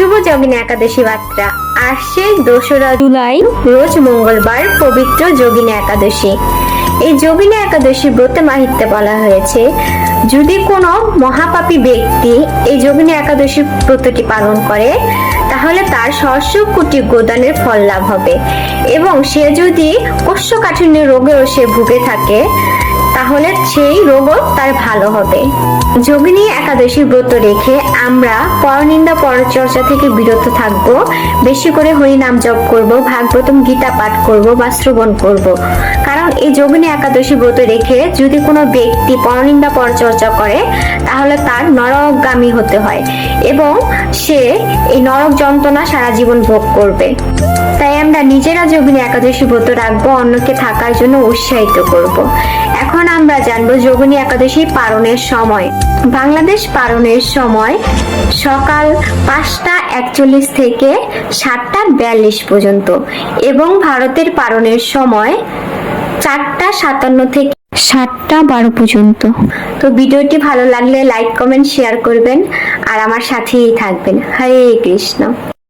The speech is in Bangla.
শুভ যোগিনী একাদশী বার্তা। আসছে 2রা জুলাই, রোজ মঙ্গলবার, পবিত্র যোগিনী একাদশী। এই যোগিনী একাদশী ব্রতে মাহিত্যে বলা হয়েছে, যদি কোনো মহাপাপী ব্যক্তি এই যোগিনী একাদশী ব্রতটি পালন করে তাহলে তার সহস্র কোটি গোদানের ফল লাভ হবে, এবং সে যদি কোষ্ঠকাঠিন্য রোগেও সে ভুগে থাকে তাহলে সেই রোগও তার ভালো হবে। যোগিনী একাদশী ব্রত রেখে আমরা পরনিন্দা পরচর্চা থেকে বিরত থাকব, বেশি করে হরি নাম জপ করব, ভাগবতম গীতা পাঠ করব বা শ্রবণ করব। কারণ এই যোগিনী একাদশী ব্রত রেখে যদি কোনো ব্যক্তি পরনিন্দা পরচর্চা করে তাহলে তার নরকগামী হতে হয় এবং সে এই নরক যন্ত্রণা সারা জীবন ভোগ করবে। তাই আমরা নিজেরা যোগিনী একাদশী ব্রত রাখবো, অন্যকে থাকার জন্য উৎসাহিত করব। এখন আমরা জানবো যোগিনী একাদশী পালনের সময়। বাংলাদেশ পালনের সময় সকাল 5টা 41 থেকে 7টা 42 পর্যন্ত এবং ভারতের পালনের সময় 4টা 57 থেকে 7টা 12 পর্যন্ত। তো ভিডিওটি ভালো লাগলে লাইক কমেন্ট শেয়ার করবেন আর আমার সাথেই থাকবেন। হরে কৃষ্ণ।